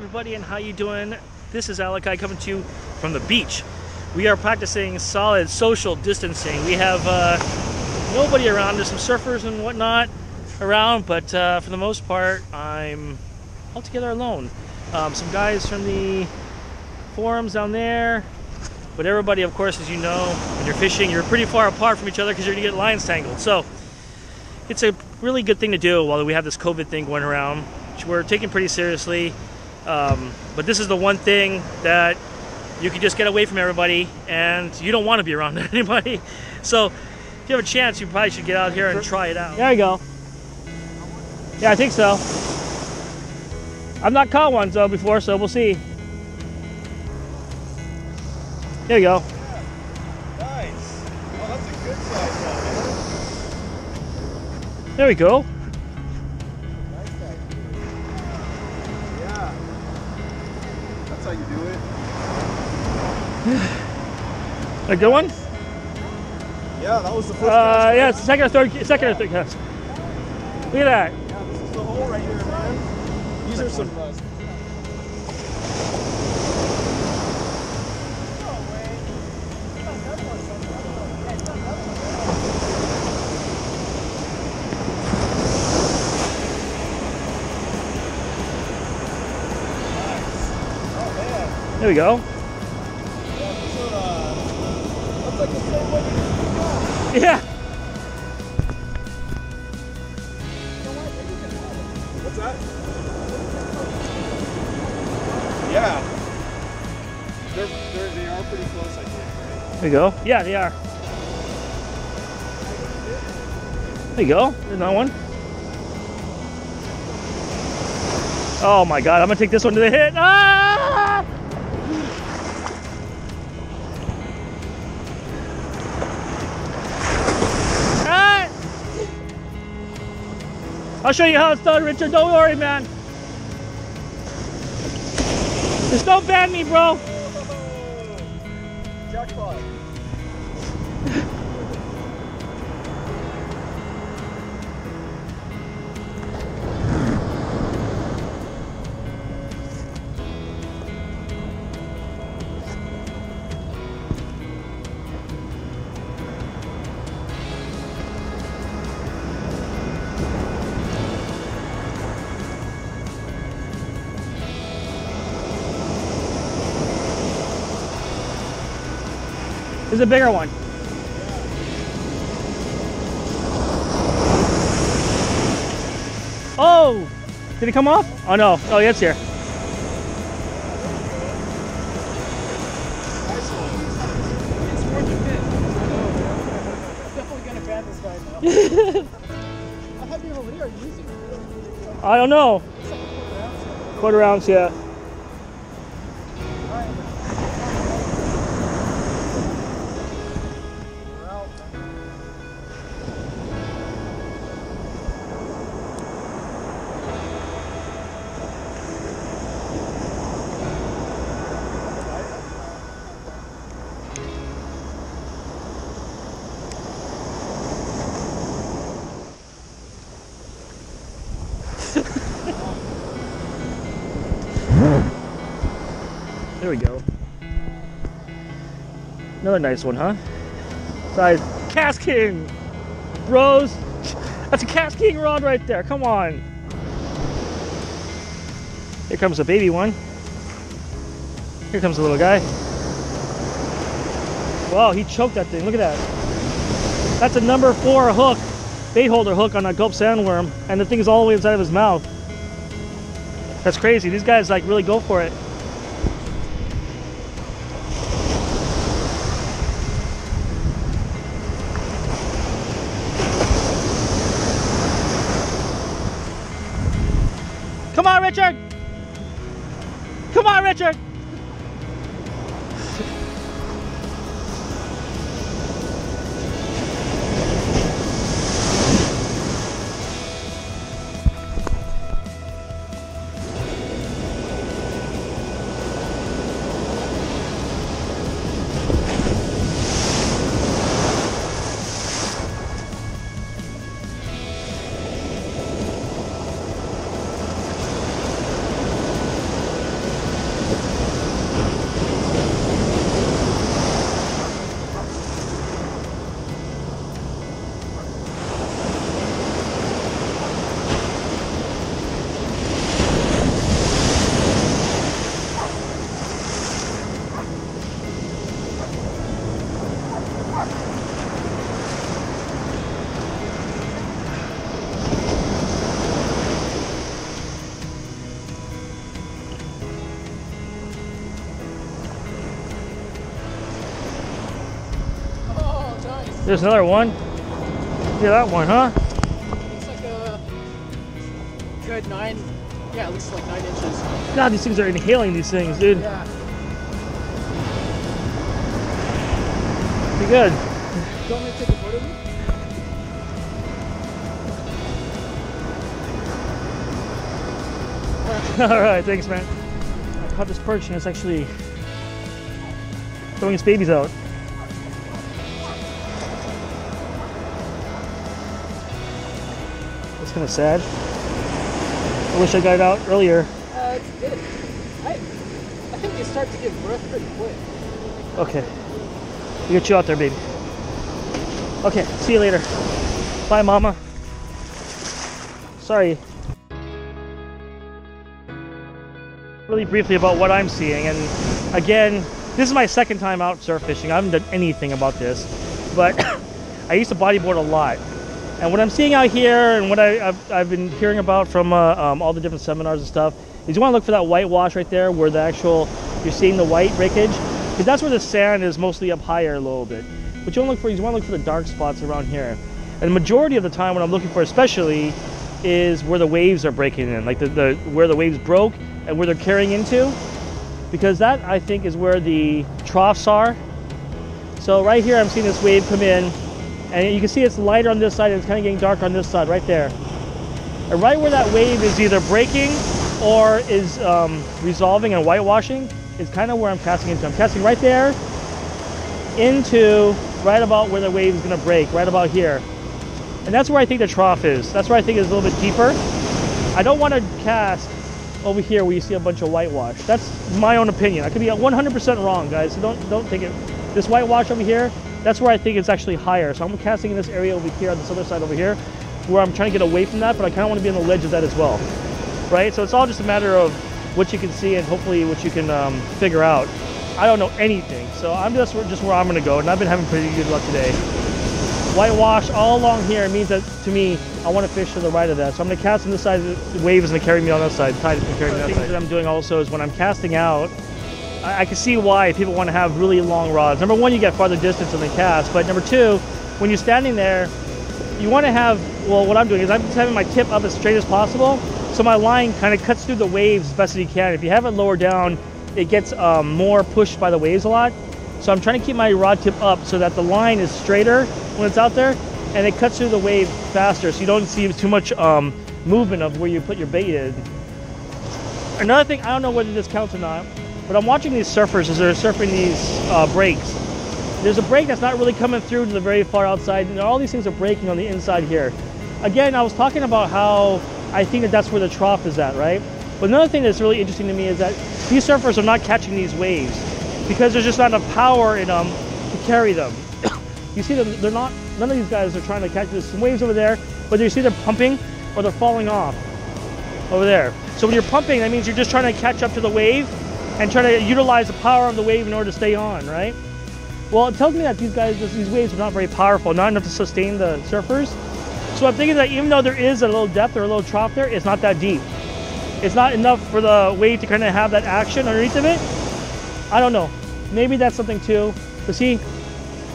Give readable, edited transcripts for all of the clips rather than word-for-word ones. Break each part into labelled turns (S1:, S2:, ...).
S1: everybody, and how you doing? This is Alakai coming to you from the beach. We are practicing solid social distancing. We have nobody around. There's some surfers and whatnot around, but for the most part, I'm altogether alone. Some guys from the forums down there, but everybody, of course, as you know, when you're fishing, you're pretty far apart from each other because you're gonna get lines tangled. So it's a really good thing to do while we have this COVID thing going around, which we're taking pretty seriously. But this is the one thing that you can just get away from everybody, and you don't want to be around anybody. So if you have a chance, you probably should get out here and try it out. There you go. Yeah, I think so. I've not caught one though before, so we'll see. There you go.
S2: Yeah. Nice. Oh, that's a good size one.
S1: There we go.
S2: Nice size. Yeah. That's how you do it.
S1: A good one?
S2: Yeah, that was the first cast.
S1: Yeah, it's the second or third cast. Look at that.
S2: Yeah, this is the hole right here, man. These are some
S1: There we go.
S2: That's like the same way you
S1: Yeah.
S2: What's that? Yeah. They are pretty close, I think, right?
S1: There you go. Yeah, they are. There you go. There's another one. Oh my god, I'm gonna take this one to the hit. Ah! Ah! I'll show you how it's done, Richard. Don't worry, man. Just don't ban me, bro.
S2: Jackpot.
S1: This is a bigger one. Oh! Did it come off? Oh no. Oh, yeah, it's here.
S2: Nice one. It's more than fit. Definitely gonna ban this guy now. How heavy of a lead are you using?
S1: I don't know.
S2: It's like a quarter ounce.
S1: Quarter ounce, yeah. There we go. Another nice one, huh? Size Cast King, bros. That's a Cast King rod right there. Come on. Here comes a baby one. Here comes the little guy. Wow, he choked that thing. Look at that. That's a number 4 hook, bait holder hook on a Gulp Sandworm, and the thing is all the way inside of his mouth. That's crazy. These guys like really go for it. Come on, Richard! Come on, Richard! There's another one. Look at that one, huh?
S2: Looks like a good 9, yeah, it looks like 9 inches.
S1: God, these things are inhaling these things, dude.
S2: Yeah.
S1: Pretty good.
S2: Do you want me to take a photo of you?
S1: Alright, thanks, man. I caught this perch and it's actually throwing its babies out. That's kind of sad. I wish I got it out earlier.
S2: It's good. I think they start to give birth pretty quick.
S1: Okay. We'll get you out there, baby. Okay, see you later. Bye, mama. Sorry. Really briefly about what I'm seeing, and again, this is my second time out surf fishing. I haven't done anything about this, but I used to bodyboard a lot. And what I'm seeing out here, and what I've been hearing about from all the different seminars and stuff, is you want to look for that whitewash right there, where the actual, you're seeing the white breakage, because that's where the sand is mostly up higher a little bit. What you want to look for is you want to look for the dark spots around here. And the majority of the time, what I'm looking for especially, is where the waves are breaking in, like where the waves broke and where they're carrying into, because that, I think, is where the troughs are. So right here, I'm seeing this wave come in, and you can see it's lighter on this side and it's kind of getting darker on this side right there. And right where that wave is either breaking or is resolving and whitewashing is kind of where I'm casting into. I'm casting right there into right about where the wave is going to break, right about here. And that's where I think the trough is. That's where I think it's a little bit deeper. I don't want to cast over here where you see a bunch of whitewash. That's my own opinion. I could be 100% wrong, guys, so don't think it. This whitewash over here, that's where I think it's actually higher. So I'm casting in this area over here on this other side over here, where I'm trying to get away from that, but I kind of want to be on the ledge of that as well, right? So it's all just a matter of what you can see and hopefully what you can figure out. I don't know anything, so I'm just where I'm going to go, and I've been having pretty good luck today. Whitewash all along here means that, to me, I want to fish to the right of that. So I'm going to cast on this side, the wave is going to carry me on that side, tide is going to carry me on that side. The thing that I'm doing also is when I'm casting out, I can see why people want to have really long rods. Number one, you get farther distance than they cast, but number two, when you're standing there, you want to have, well, what I'm doing is I'm just having my tip up as straight as possible, so my line kind of cuts through the waves as best as you can. If you have it lower down, it gets more pushed by the waves a lot. So I'm trying to keep my rod tip up so that the line is straighter when it's out there, and it cuts through the wave faster, so you don't see too much movement of where you put your bait in. Another thing, I don't know whether this counts or not, but I'm watching these surfers as they're surfing these breaks. There's a break that's not really coming through to the very far outside, and all these things are breaking on the inside here. Again, I was talking about how I think that that's where the trough is at, right? But another thing that's really interesting to me is that these surfers are not catching these waves because there's just not enough power in them to carry them. You see them, they're not, none of these guys are trying to catch. There's some waves over there, but you see they're pumping or they're falling off over there. So when you're pumping, that means you're just trying to catch up to the wave and try to utilize the power of the wave in order to stay on, right? Well, it tells me that these waves are not very powerful, not enough to sustain the surfers. So I'm thinking that even though there is a little depth or a little trough there, it's not that deep. It's not enough for the wave to kind of have that action underneath of it. I don't know. Maybe that's something too. But see,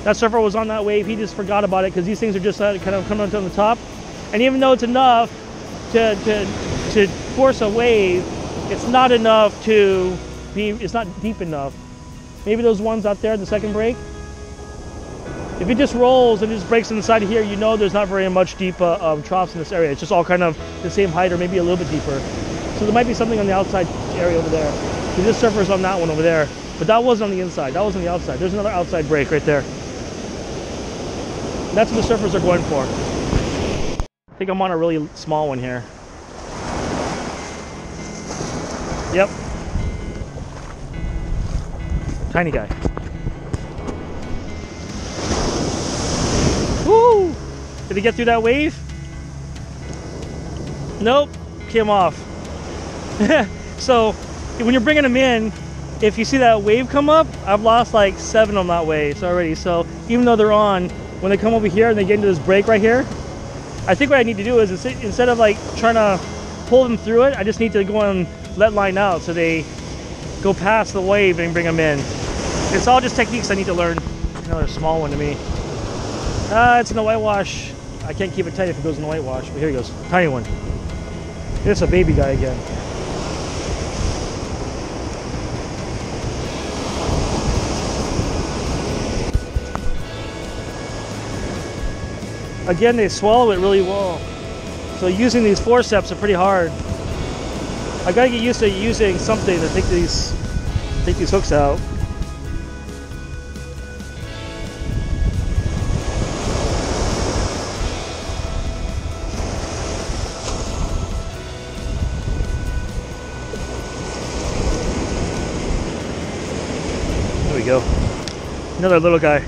S1: that surfer was on that wave. He just forgot about it because these things are just kind of coming up on the top. And even though it's enough to force a wave, it's not enough to be, it's not deep enough. Maybe those ones out there in the second break, if it just rolls and it just breaks on the side of here, you know there's not very much deep troughs in this area. It's just all kind of the same height or maybe a little bit deeper. So there might be something on the outside area over there. So this surfer's on that one over there, but that wasn't on the inside. That was on the outside. There's another outside break right there. That's what the surfers are going for. I think I'm on a really small one here. Yep. Tiny guy. Woo! Did he get through that wave? Nope. Came off. So when you're bringing them in, if you see that wave come up, I've lost like 7 on that wave already. So even though they're on, when they come over here and they get into this break right here, I think what I need to do is instead of like trying to pull them through it, I just need to go and let line out so they go past the wave and bring them in. It's all just techniques I need to learn. Another small one to me. It's in the whitewash. I can't keep it tight if it goes in the whitewash, but here he goes. Tiny one. It's a baby guy again. Again, they swallow it really well. So using these forceps are pretty hard. I gotta get used to using something to take these hooks out. There we go. Another little guy.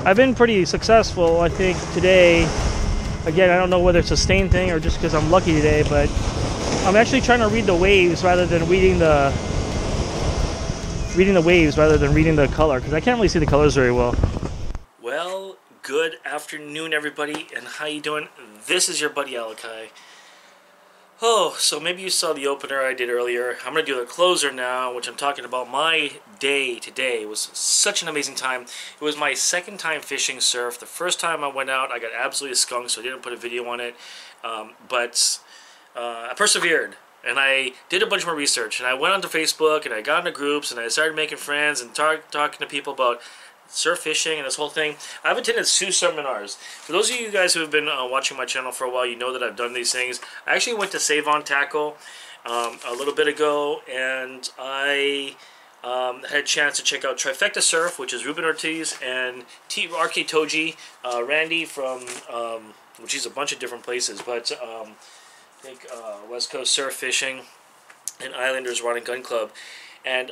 S1: I've been pretty successful, I think, today. Again, I don't know whether it's a stain thing or just because I'm lucky today, but I'm actually trying to read the waves rather than reading the color, because I can't really see the colors very well. Well, good afternoon, everybody, and how you doing? This is your buddy Alakai. Oh, so maybe you saw the opener I did earlier. I'm going to do the closer now, which I'm talking about my day today. It was such an amazing time. It was my second time fishing surf. The first time I went out, I got absolutely skunked, so I didn't put a video on it. But I persevered, and I did a bunch more research. And I went onto Facebook, and I got into groups, and I started making friends and talking to people about surf fishing and this whole thing. I've attended 2 seminars. For those of you guys who have been watching my channel for a while, you know that I've done these things. I actually went to Save on Tackle a little bit ago, and I had a chance to check out Trifecta Surf, which is Ruben Ortiz, and RK Toji, Randy from, which is a bunch of different places, but I think West Coast Surf Fishing and Islanders Rod and Gun Club. And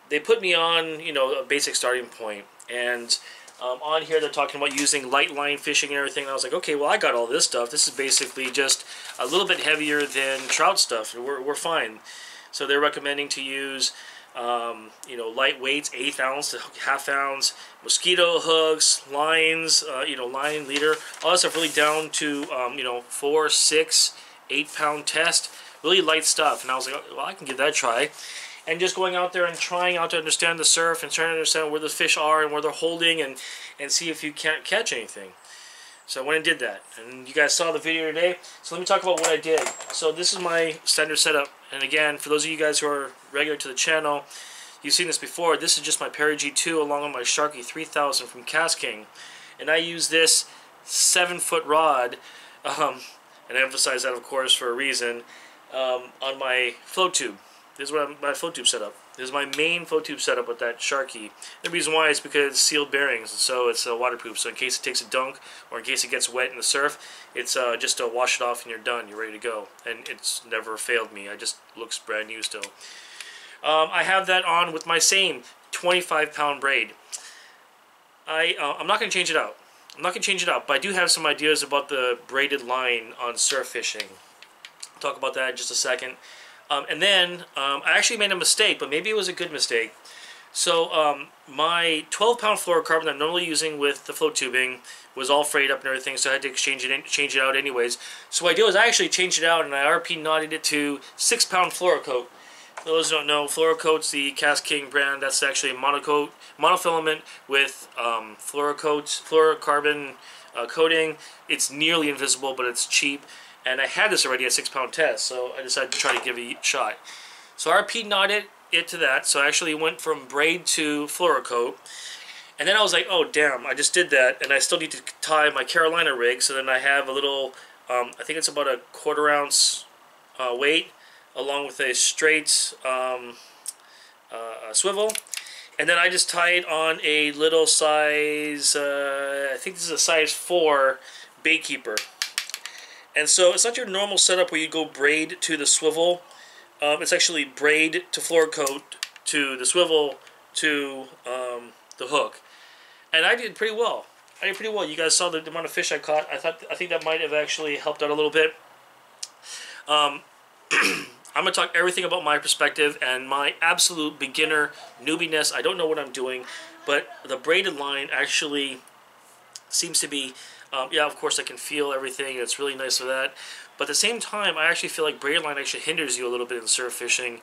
S1: they put me on, you know, a basic starting point. And on here they're talking about using light line fishing and everything. And I was like, okay, well, I got all this stuff. This is basically just a little bit heavier than trout stuff. We're fine. So they're recommending to use, you know, light weights, 1/8 ounce to ½ ounce, mosquito hooks, lines, you know, line, leader, all that stuff really down to, you know, 4, 6, 8 pound test. Really light stuff. And I was like, well, I can give that a try. And just going out there and trying out to understand the surf and trying to understand where the fish are and where they're holding and see if you can't catch anything. So I went and did that. And you guys saw the video today. So let me talk about what I did. So this is my standard setup. And again, for those of you guys who are regular to the channel, you've seen this before. This is just my Perry G2 along with my Sharky 3000 from Cast King. And I use this 7-foot rod, and I emphasize that, of course, for a reason, on my float tube. This is what my float tube setup. This is my main float tube setup with that Sharky. The reason why is because it's sealed bearings, so it's waterproof. So in case it takes a dunk or in case it gets wet in the surf, it's just to wash it off and you're done. You're ready to go. And it's never failed me. It just looks brand new still. I have that on with my same 25-pound braid. I'm not going to change it out. I'm not going to change it out, but I do have some ideas about the braided line on surf fishing. I'll talk about that in just a second. And then, I actually made a mistake, but maybe it was a good mistake. So, my 12-pound fluorocarbon that I'm normally using with the float tubing was all frayed up and everything, so I had to change it out anyways. So what I did was I actually changed it out, and I RP knotted it to 6-pound fluorocoat. For those who don't know, Fluorocoat's the Cast King brand. That's actually a monofilament with fluorocarbon coating. It's nearly invisible, but it's cheap. And I had this already at 6-pound test, so I decided to try to give it a shot. So I RP knotted it to that, so I actually went from braid to fluorocoat. And then I was like, oh damn, I just did that, and I still need to tie my Carolina rig, so then I have a little, I think it's about a 1/4 ounce weight, along with a straight swivel. And then I just tie it on a little size, I think this is a size 4 baitkeeper. And so it's not your normal setup where you go braid to the swivel. It's actually braid to fluorocoat to the swivel to the hook. And I did pretty well. You guys saw the amount of fish I caught. I think that might have actually helped out a little bit. I'm going to talk everything about my perspective and my absolute beginner newbiness. I don't know what I'm doing, but the braided line actually seems to be Yeah, of course I can feel everything. It's really nice for that. But at the same time, I actually feel like braid line actually hinders you a little bit in surf fishing.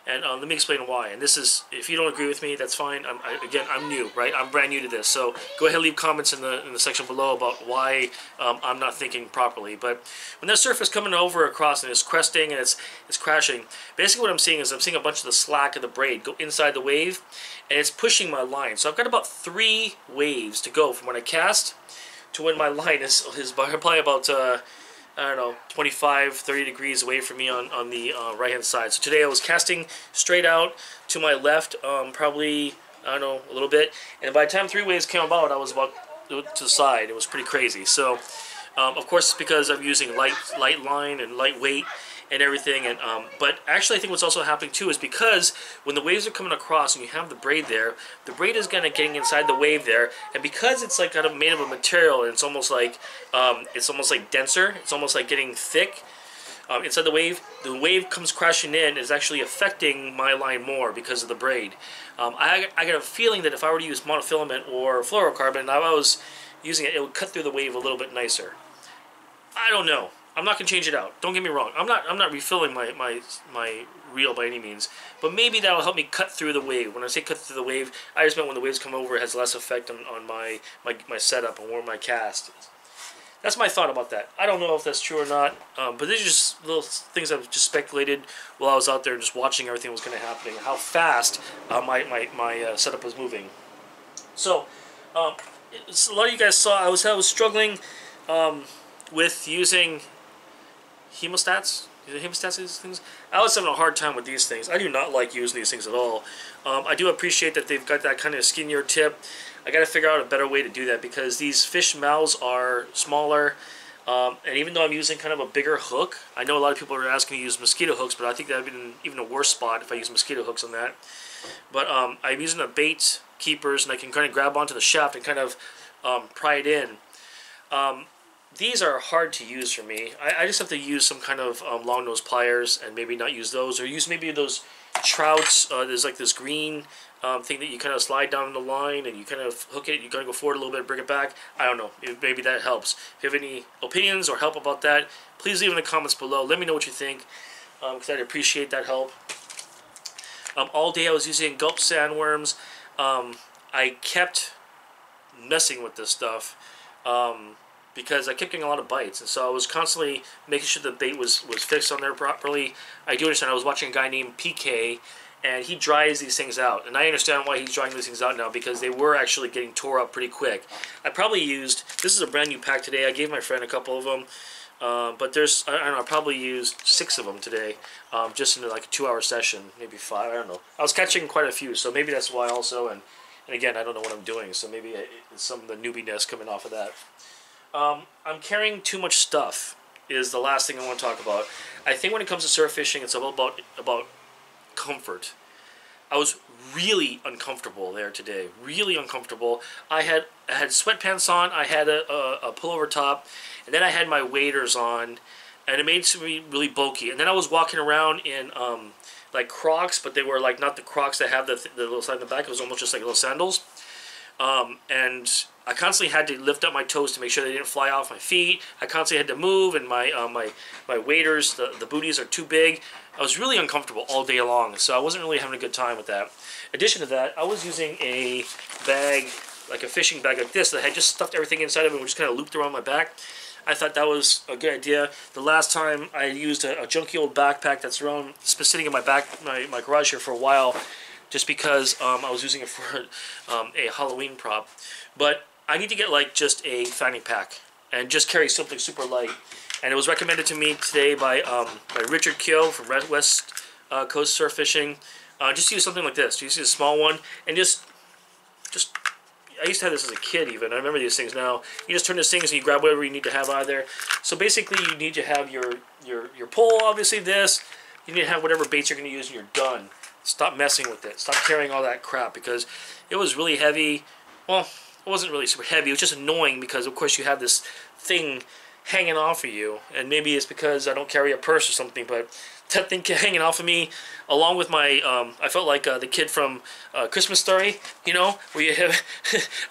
S1: And let me explain why. And this is, if you don't agree with me, that's fine. Again, I'm new, right? I'm brand new to this. So go ahead and leave comments in the section below about why I'm not thinking properly. But when that surf is coming over across and it's cresting and it's crashing, basically what I'm seeing is I'm seeing a bunch of the slack of the braid go inside the wave, and it's pushing my line. So I've got about 3 waves to go from when I cast to when my line is probably about I don't know, 25, 30 degrees away from me on the right-hand side. So today I was casting straight out to my left, probably, I don't know, a little bit. And by the time 3 waves came about, I was about to the side. It was pretty crazy. So, of course, it's because I'm using light line and lightweight and everything. And but actually, I think what's also happening too is because when the waves are coming across and you have the braid there, the braid is kind of getting inside the wave there, and because it's like kind of made of a material, and it's almost like denser. It's almost like getting thick inside the wave comes crashing in, is actually affecting my line more because of the braid. I got a feeling that if I were to use monofilament or fluorocarbon and I was using it, it would cut through the wave a little bit nicer. I don't know. I'm not going to change it out. Don't get me wrong. I'm not refilling my reel by any means. But maybe that will help me cut through the wave. When I say cut through the wave, I just meant when the waves come over, it has less effect on my setup and where my cast is. That's my thought about that. I don't know if that's true or not. But these are just little things I've just speculated while I was out there just watching everything that was going to happen and how fast my setup was moving. So, a lot of you guys saw I was struggling with using hemostats. Hemostats, these things. I was having a hard time with these things. I do not like using these things at all. I do appreciate that they've got that kind of skinnier tip. I got to figure out a better way to do that because these fish mouths are smaller. And even though I'm using kind of a bigger hook, I know a lot of people are asking me to use mosquito hooks, but I think that would be even a worse spot if I use mosquito hooks on that. But I'm using the bait keepers, and I can kind of grab onto the shaft and kind of pry it in. These are hard to use for me. I just have to use some kind of long nose pliers and maybe not use those, or use maybe those trouts. There's like this green thing that you kind of slide down the line and you kind of hook it. You kind of go forward a little bit, bring it back. I don't know. Maybe that helps. If you have any opinions or help about that, please leave in the comments below. Let me know what you think, because I'd appreciate that help. All day I was using Gulp Sandworms. I kept messing with this stuff. Because I kept getting a lot of bites, and so I was constantly making sure the bait was fixed on there properly. I do understand. I was watching a guy named PK, and he dries these things out, and I understand why he's drying these things out now, because they were actually getting tore up pretty quick. I probably used, this is a brand new pack today. I gave my friend a couple of them, but there's, I don't know, I probably used 6 of them today, just in like a 2-hour session, maybe 5. I don't know. I was catching quite a few, so maybe that's why also. And again, I don't know what I'm doing, so maybe it's some of the newbiness coming off of that. I'm carrying too much stuff is the last thing I want to talk about. I think when it comes to surf fishing, it's all about comfort. I was really uncomfortable there today. Really uncomfortable. I had sweatpants on. I had a pullover top, and then I had my waders on, and it made me really bulky. And then I was walking around in like Crocs, but they were like not the Crocs that have the little side in the back. It was almost just like little sandals. And I constantly had to lift up my toes to make sure they didn't fly off my feet. I constantly had to move, and my waders, the booties are too big. I was really uncomfortable all day long, so I wasn't really having a good time with that. In addition to that, I was using a bag, like a fishing bag like this, that had just stuffed everything inside of it and just kind of looped around my back. I thought that was a good idea. The last time I used a junky old backpack that's around, it's been sitting in my garage here for a while, just because I was using it for a Halloween prop. But I need to get like just a fanny pack and just carry something super light. And it was recommended to me today by Richard Keogh from West Coast Surf Fishing. Just use something like this. Just use a small one, and just I used to have this as a kid even. I remember these things now. You just turn these things and you grab whatever you need to have out of there. So basically you need to have your pole, obviously this. You need to have whatever baits you're going to use and you're done. Stop messing with it. Stop carrying all that crap, because it was really heavy. Well, it wasn't really super heavy. It was just annoying because, of course, you have this thing hanging off of you, and maybe it's because I don't carry a purse or something, but that thing kept hanging off of me, along with my, I felt like the kid from Christmas Story, you know, where you have,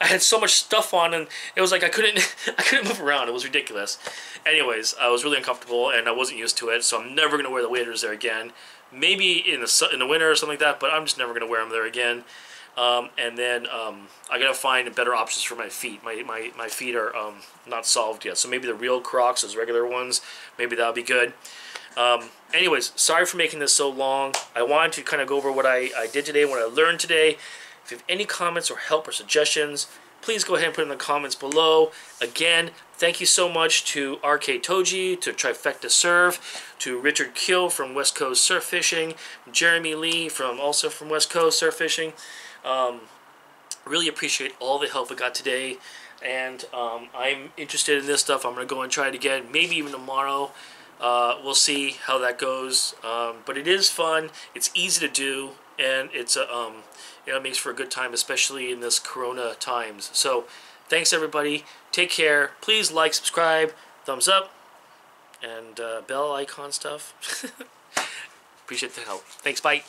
S1: I had so much stuff on, and it was like I couldn't move around. It was ridiculous. Anyways, I was really uncomfortable, and I wasn't used to it, so I'm never going to wear the waders there again. Maybe in the winter or something like that, but I'm just never going to wear them there again. And then I gotta find better options for my feet. My feet are not solved yet, so maybe the real Crocs, those regular ones, maybe that'll be good. Anyways, sorry for making this so long. I wanted to kind of go over what I did today, what I learned today. If you have any comments or help or suggestions, please go ahead and put in the comments below. Again, thank you so much to RK Toji, to Trifecta Surf, to Richard Kill from West Coast Surf Fishing, Jeremy Lee also from West Coast Surf Fishing. Really appreciate all the help I got today, and I'm interested in this stuff. I'm going to go and try it again, maybe even tomorrow. We'll see how that goes, but it is fun, it's easy to do, and it's it makes for a good time, especially in this Corona times. So thanks everybody, take care, please like, subscribe, thumbs up, and bell icon stuff. Appreciate the help. Thanks, bye.